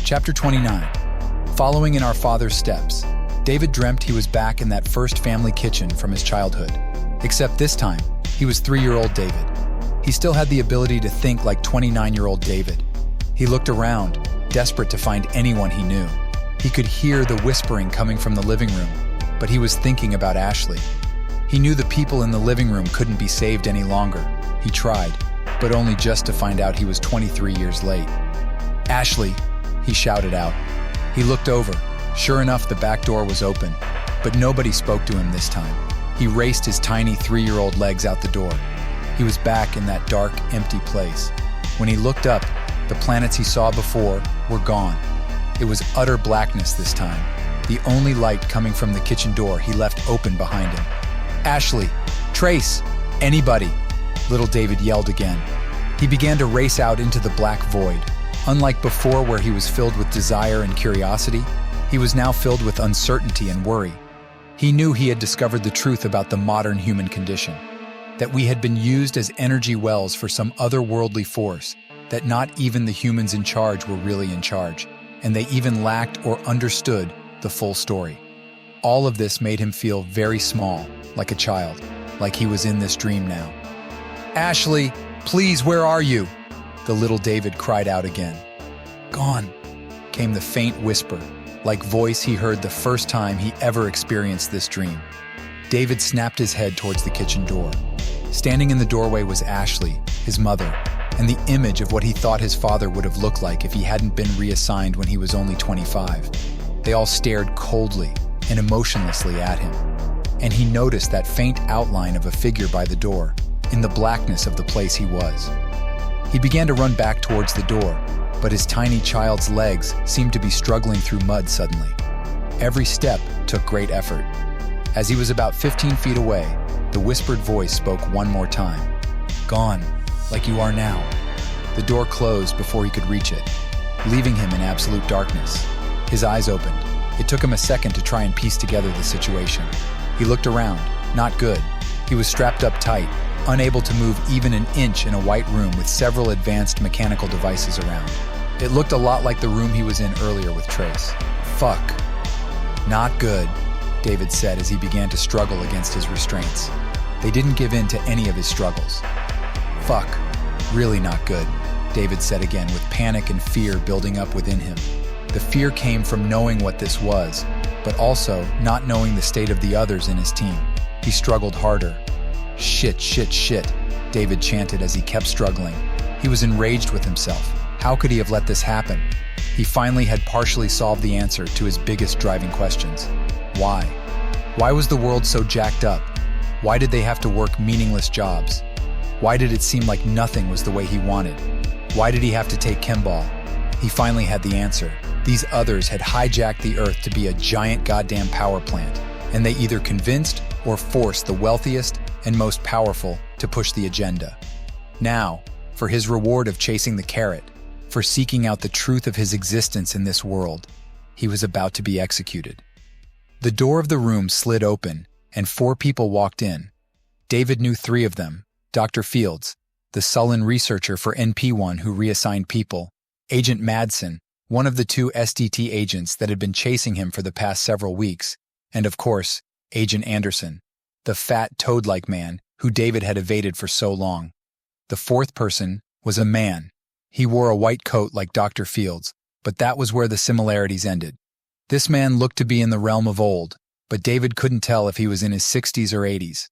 Chapter 29. Following in our father's steps, David dreamt he was back in that first family kitchen from his childhood. Except this time, he was 3-year-old David. He still had the ability to think like 29-year-old David. He looked around, desperate to find anyone he knew. He could hear the whispering coming from the living room, but he was thinking about Ashley. He knew the people in the living room couldn't be saved any longer. He tried, but only just to find out he was 23 years late. "Ashley," he shouted out. He looked over. Sure enough, the back door was open, but nobody spoke to him this time. He raced his tiny 3-year-old legs out the door. He was back in that dark, empty place. When he looked up, the planets he saw before were gone. It was utter blackness this time, the only light coming from the kitchen door he left open behind him. "Ashley! Trace! Anybody!" little David yelled again. He began to race out into the black void. Unlike before, where he was filled with desire and curiosity, he was now filled with uncertainty and worry. He knew he had discovered the truth about the modern human condition, that we had been used as energy wells for some otherworldly force, that not even the humans in charge were really in charge, and they even lacked or understood the full story. All of this made him feel very small, like a child, like he was in this dream now. "Ashley, please, where are you?" the little David cried out again. "Gone," came the faint whisper, like voice he heard the first time he ever experienced this dream. David snapped his head towards the kitchen door. Standing in the doorway was Ashley, his mother, and the image of what he thought his father would have looked like if he hadn't been reassigned when he was only 25. They all stared coldly and emotionlessly at him, and he noticed that faint outline of a figure by the door, in the blackness of the place he was. He began to run back towards the door, but his tiny child's legs seemed to be struggling through mud suddenly. Every step took great effort. As he was about 15 feet away, the whispered voice spoke one more time. "Gone, like you are now." The door closed before he could reach it, leaving him in absolute darkness. His eyes opened. It took him a second to try and piece together the situation. He looked around. Not good. He was strapped up tight, unable to move even an inch in a white room with several advanced mechanical devices around. It looked a lot like the room he was in earlier with Trace. "Fuck. Not good," David said as he began to struggle against his restraints. They didn't give in to any of his struggles. "Fuck. Really not good," David said again, with panic and fear building up within him. The fear came from knowing what this was, but also not knowing the state of the others in his team. He struggled harder. "Shit, shit, shit," David chanted as he kept struggling. He was enraged with himself. How could he have let this happen? He finally had partially solved the answer to his biggest driving questions. Why? Why was the world so jacked up? Why did they have to work meaningless jobs? Why did it seem like nothing was the way he wanted? Why did he have to take Chembal? He finally had the answer. These others had hijacked the Earth to be a giant goddamn power plant, and they either convinced or forced the wealthiest and most powerful to push the agenda. Now, for his reward of chasing the carrot, for seeking out the truth of his existence in this world, he was about to be executed. The door of the room slid open, and 4 people walked in. David knew 3 of them: Dr. Fields, the sullen researcher for NP1 who reassigned people; Agent Madsen, one of the 2 SDT agents that had been chasing him for the past several weeks; and of course, Agent Anderson, the fat toad-like man who David had evaded for so long. The 4th person was a man. He wore a white coat like Dr. Fields, but that was where the similarities ended. This man looked to be in the realm of old, but David couldn't tell if he was in his 60s or 80s.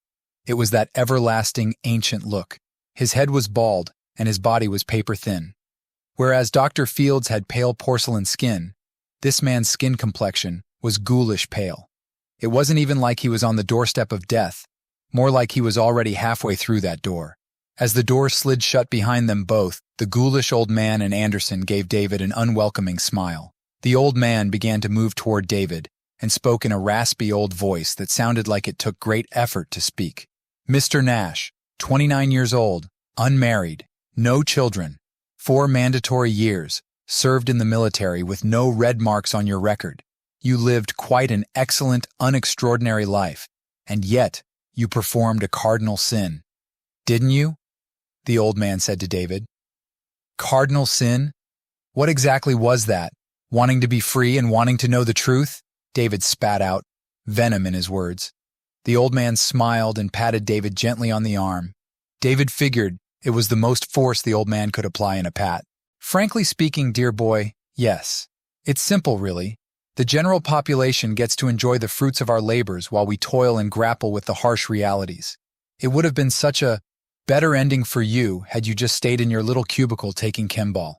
It was that everlasting, ancient look. His head was bald, and his body was paper-thin. Whereas Dr. Fields had pale porcelain skin, this man's skin complexion was ghoulish pale. It wasn't even like he was on the doorstep of death, more like he was already halfway through that door. As the door slid shut behind them both, the ghoulish old man and Anderson gave David an unwelcoming smile. The old man began to move toward David and spoke in a raspy old voice that sounded like it took great effort to speak. "Mr. Nash, 29 years old, unmarried, no children, 4 mandatory years, served in the military with no red marks on your record. You lived quite an excellent, unextraordinary life, and yet you performed a cardinal sin. Didn't you?" the old man said to David. "Cardinal sin? What exactly was that? Wanting to be free and wanting to know the truth? David spat out, venom in his words. The old man smiled and patted David gently on the arm. David figured it was the most force the old man could apply in a pat. Frankly speaking, dear boy, yes. It's simple, really. The general population gets to enjoy the fruits of our labors while we toil and grapple with the harsh realities. It would have been such a better ending for you had you just stayed in your little cubicle taking Chembal.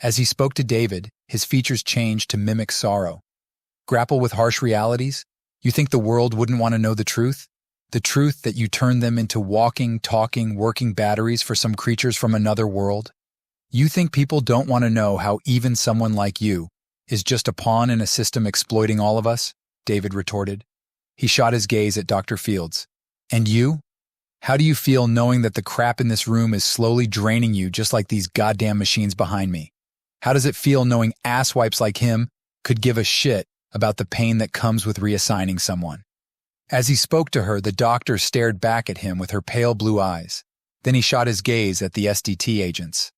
As he spoke to David, his features changed to mimic sorrow. Grapple with harsh realities? You think the world wouldn't want to know the truth? The truth that you turned them into walking, talking, working batteries for some creatures from another world? You think people don't want to know how even someone like you is just a pawn in a system exploiting all of us? David retorted. He shot his gaze at Dr. Fields. And you? How do you feel knowing that the crap in this room is slowly draining you just like these goddamn machines behind me? How does it feel knowing asswipes like him could give a shit about the pain that comes with reassigning someone? As he spoke to her, the doctor stared back at him with her pale blue eyes. Then he shot his gaze at the SDT agents.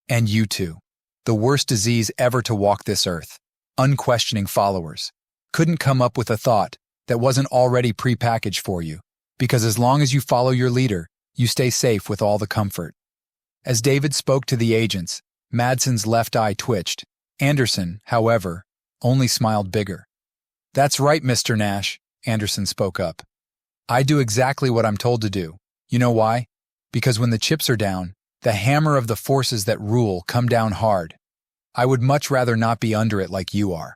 And you two, the worst disease ever to walk this earth, unquestioning followers, couldn't come up with a thought that wasn't already prepackaged for you, because as long as you follow your leader, you stay safe with all the comfort. As David spoke to the agents, Madsen's left eye twitched. Anderson, however, only smiled bigger. That's right, Mr. Nash, Anderson spoke up. I do exactly what I'm told to do. You know why? Because when the chips are down, the hammer of the forces that rule come down hard. I would much rather not be under it like you are.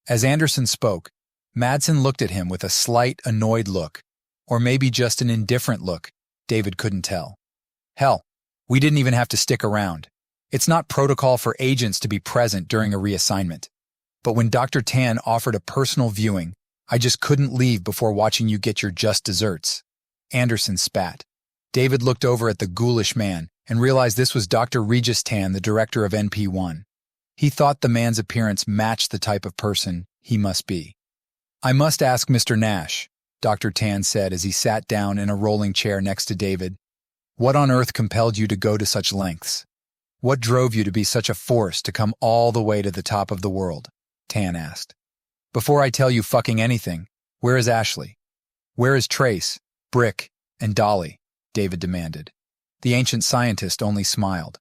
As Anderson spoke, Madsen looked at him with a slight, annoyed look, or maybe just an indifferent look. David couldn't tell. Hell, we didn't even have to stick around. It's not protocol for agents to be present during a reassignment. But when Dr. Tan offered a personal viewing, I just couldn't leave before watching you get your just desserts. Anderson spat. David looked over at the ghoulish man and realized this was Dr. Regis Tan, the director of NP1. He thought the man's appearance matched the type of person he must be. I must ask Mr. Nash, Dr. Tan said as he sat down in a rolling chair next to David. What on earth compelled you to go to such lengths? What drove you to be such a force to come all the way to the top of the world? Tan asked. Before I tell you fucking anything, where is Ashley? Where is Trace, Brick, and Dolly? David demanded. The ancient scientist only smiled.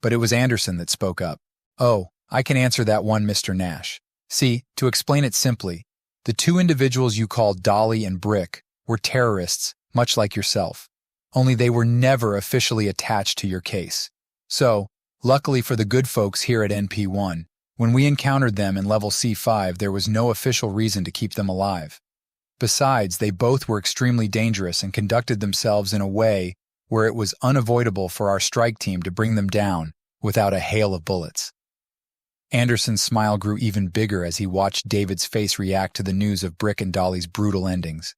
But it was Anderson that spoke up. Oh, I can answer that one, Mr. Nash. See, to explain it simply, the two individuals you called Dolly and Brick were terrorists, much like yourself. Only they were never officially attached to your case. So, luckily for the good folks here at NP1, when we encountered them in level C5, there was no official reason to keep them alive. Besides, they both were extremely dangerous and conducted themselves in a way where it was unavoidable for our strike team to bring them down without a hail of bullets. Anderson's smile grew even bigger as he watched David's face react to the news of Brick and Dolly's brutal endings.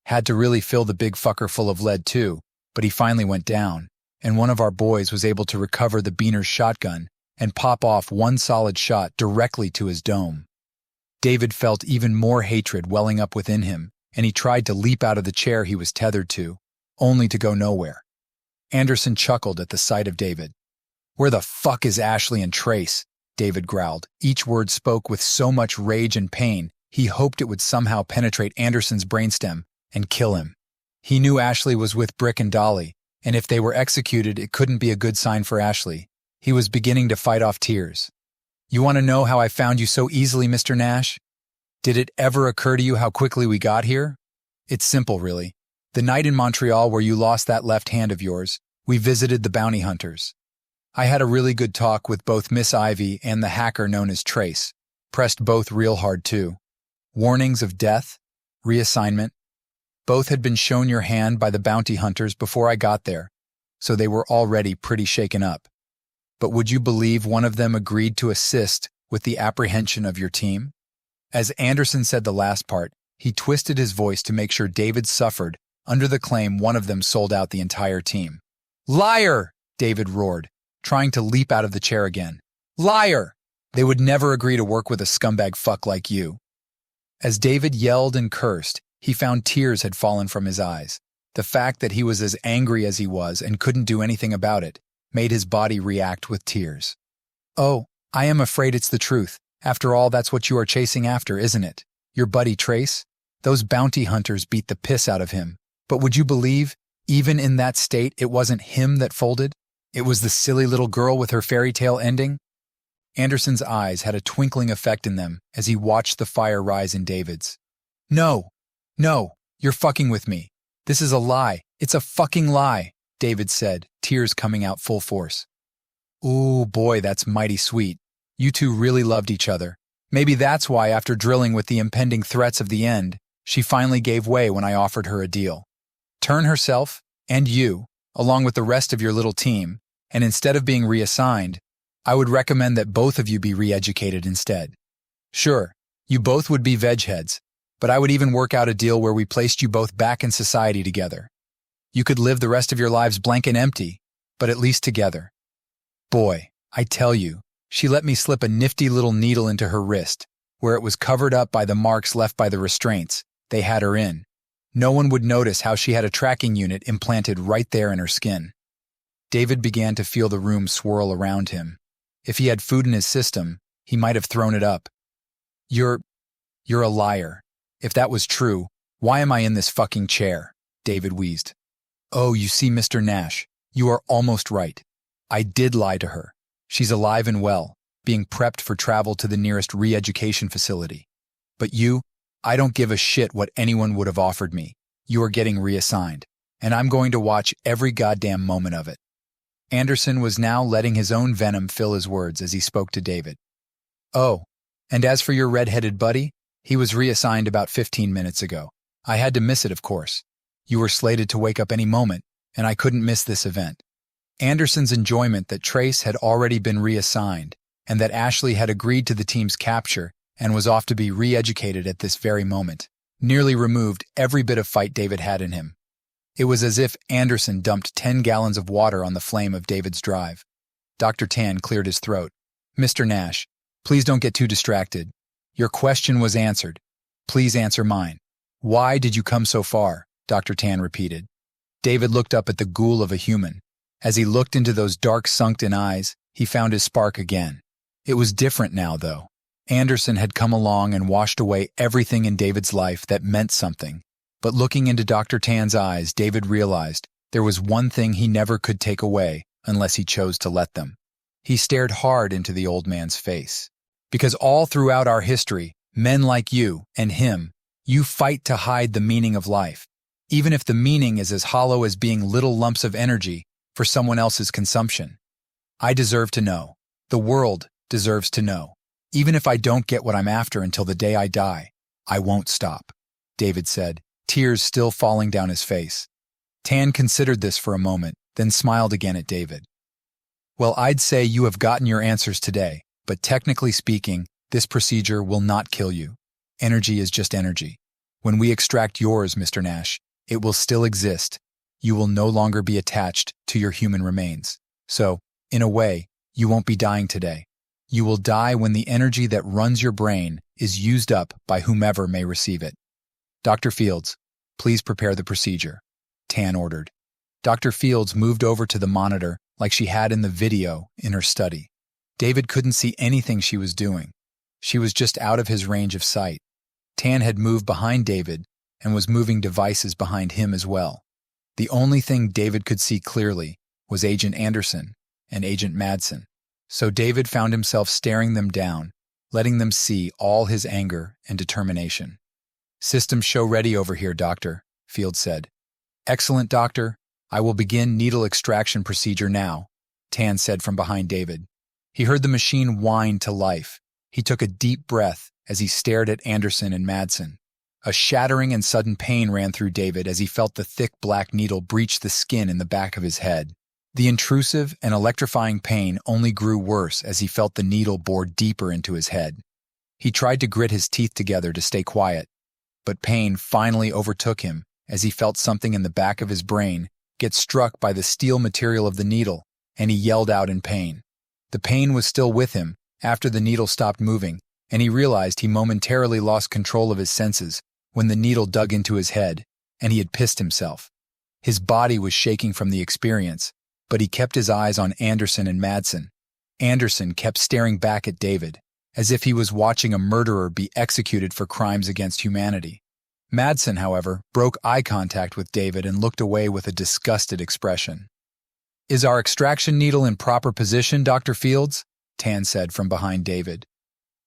Had to really fill the big fucker full of lead too, but he finally went down, and one of our boys was able to recover the Beaner's shotgun and pop off one solid shot directly to his dome. David felt even more hatred welling up within him, and he tried to leap out of the chair he was tethered to, only to go nowhere. Anderson chuckled at the sight of David. Where the fuck is Ashley and Trace? David growled. Each word spoke with so much rage and pain, he hoped it would somehow penetrate Anderson's brainstem and kill him. He knew Ashley was with Brick and Dolly, and if they were executed, it couldn't be a good sign for Ashley. He was beginning to fight off tears. You want to know how I found you so easily, Mr. Nash? Did it ever occur to you how quickly we got here? It's simple, really. The night in Montreal where you lost that left hand of yours, we visited the bounty hunters. I had a really good talk with both Miss Ivy and the hacker known as Trace. Pressed both real hard, too. Warnings of death, reassignment. Both had been shown your hand by the bounty hunters before I got there, so they were already pretty shaken up. But would you believe one of them agreed to assist with the apprehension of your team? As Anderson said the last part, he twisted his voice to make sure David suffered under the claim one of them sold out the entire team. Liar! David roared, trying to leap out of the chair again. Liar! They would never agree to work with a scumbag fuck like you. As David yelled and cursed, he found tears had fallen from his eyes. The fact that he was as angry as he was and couldn't do anything about it made his body react with tears. Oh, I am afraid it's the truth, After all, that's what you are chasing after, isn't it? Your buddy Trace? Those bounty hunters beat the piss out of him. But would you believe, even in that state, it wasn't him that folded? It was the silly little girl with her fairy tale ending? Anderson's eyes had a twinkling effect in them as he watched the fire rise in David's. No, you're fucking with me. This is a lie. It's a fucking lie, David said, tears coming out full force. Ooh, boy, that's mighty sweet. You two really loved each other. Maybe that's why, after drilling with the impending threats of the end, she finally gave way when I offered her a deal. Turn herself, and you, along with the rest of your little team, and instead of being reassigned, I would recommend that both of you be re-educated instead. Sure, you both would be veg heads, but I would even work out a deal where we placed you both back in society together. You could live the rest of your lives blank and empty, but at least together. Boy, I tell you, she let me slip a nifty little needle into her wrist, where it was covered up by the marks left by the restraints they had her in. No one would notice how she had a tracking unit implanted right there in her skin. David began to feel the room swirl around him. If he had food in his system, he might have thrown it up. You're a liar. If that was true, why am I in this fucking chair? David wheezed. Oh, you see, Mr. Nash, you are almost right. I did lie to her. She's alive and well, being prepped for travel to the nearest re-education facility. But you, I don't give a shit what anyone would have offered me. You are getting reassigned, and I'm going to watch every goddamn moment of it. Anderson was now letting his own venom fill his words as he spoke to David. Oh, and as for your red-headed buddy, he was reassigned about 15 minutes ago. I had to miss it, of course. You were slated to wake up any moment, and I couldn't miss this event. Anderson's enjoyment that Trace had already been reassigned, and that Ashley had agreed to the team's capture and was off to be re-educated at this very moment, nearly removed every bit of fight David had in him. It was as if Anderson dumped 10 gallons of water on the flame of David's drive. Dr. Tan cleared his throat. Mr. Nash, please don't get too distracted. Your question was answered. Please answer mine. Why did you come so far? Dr. Tan repeated. David looked up at the ghoul of a human. As he looked into those dark, sunken eyes, he found his spark again. It was different now, though. Anderson had come along and washed away everything in David's life that meant something. But looking into Dr. Tan's eyes, David realized there was one thing he never could take away unless he chose to let them. He stared hard into the old man's face. Because all throughout our history, men like you and him, you fight to hide the meaning of life, even if the meaning is as hollow as being little lumps of energy for someone else's consumption. I deserve to know. The world deserves to know. Even if I don't get what I'm after until the day I die, I won't stop, David said, tears still falling down his face. Tan considered this for a moment, then smiled again at David. Well, I'd say you have gotten your answers today, but technically speaking, this procedure will not kill you. Energy is just energy. When we extract yours, Mr. Nash, it will still exist. You will no longer be attached to your human remains. So, in a way, you won't be dying today. You will die when the energy that runs your brain is used up by whomever may receive it. Dr. Fields, please prepare the procedure, Tan ordered. Dr. Fields moved over to the monitor like she had in the video in her study. David couldn't see anything she was doing. She was just out of his range of sight. Tan had moved behind David and was moving devices behind him as well. The only thing David could see clearly was Agent Anderson and Agent Madsen. So David found himself staring them down, letting them see all his anger and determination. System show ready over here, Doctor, Fields said. Excellent, Doctor. I will begin needle extraction procedure now, Tan said from behind David. He heard the machine whine to life. He took a deep breath as he stared at Anderson and Madsen. A shattering and sudden pain ran through David as he felt the thick black needle breach the skin in the back of his head. The intrusive and electrifying pain only grew worse as he felt the needle bore deeper into his head. He tried to grit his teeth together to stay quiet, but pain finally overtook him as he felt something in the back of his brain get struck by the steel material of the needle, and he yelled out in pain. The pain was still with him after the needle stopped moving, and he realized he momentarily lost control of his senses when the needle dug into his head, and he had pissed himself. His body was shaking from the experience, but he kept his eyes on Anderson and Madsen. Anderson kept staring back at David, as if he was watching a murderer be executed for crimes against humanity. Madsen, however, broke eye contact with David and looked away with a disgusted expression. "Is our extraction needle in proper position, Dr. Fields?" Tan said from behind David.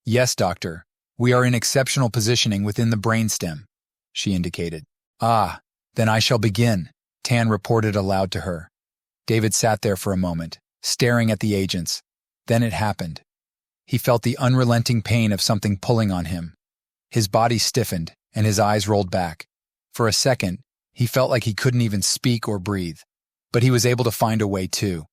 "Yes, doctor. We are in exceptional positioning within the brainstem," she indicated. "Ah, then I shall begin," Tan reported aloud to her. David sat there for a moment, staring at the agents. Then it happened. He felt the unrelenting pain of something pulling on him. His body stiffened, and his eyes rolled back. For a second, he felt like he couldn't even speak or breathe. But he was able to find a way too.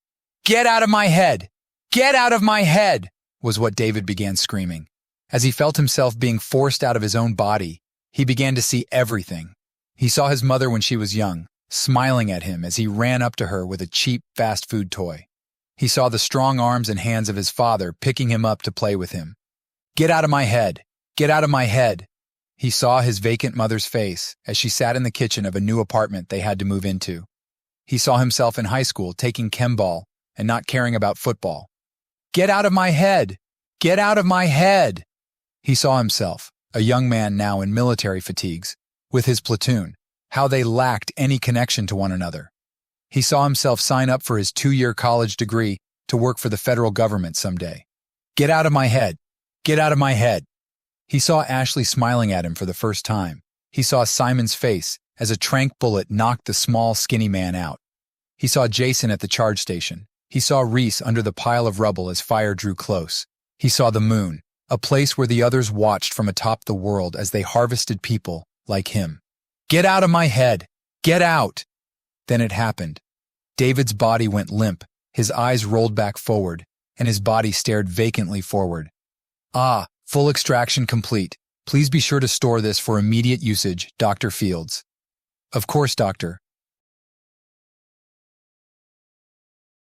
"Get out of my head! Get out of my head!" was what David began screaming. As he felt himself being forced out of his own body, he began to see everything. He saw his mother when she was young, smiling at him as he ran up to her with a cheap fast food toy. He saw the strong arms and hands of his father picking him up to play with him. "Get out of my head! Get out of my head!" He saw his vacant mother's face as she sat in the kitchen of a new apartment they had to move into. He saw himself in high school taking Chembal and not caring about football. "Get out of my head! Get out of my head!" He saw himself, a young man now in military fatigues, with his platoon, how they lacked any connection to one another. He saw himself sign up for his 2-year college degree to work for the federal government someday. "Get out of my head! Get out of my head!" He saw Ashley smiling at him for the first time. He saw Simon's face as a tranq bullet knocked the small, skinny man out. He saw Jason at the charge station. He saw Reese under the pile of rubble as fire drew close. He saw the moon, a place where the others watched from atop the world as they harvested people like him. "Get out of my head! Get out!" Then it happened. David's body went limp, his eyes rolled back forward, and his body stared vacantly forward. "Ah, full extraction complete. Please be sure to store this for immediate usage, Dr. Fields." "Of course, doctor,"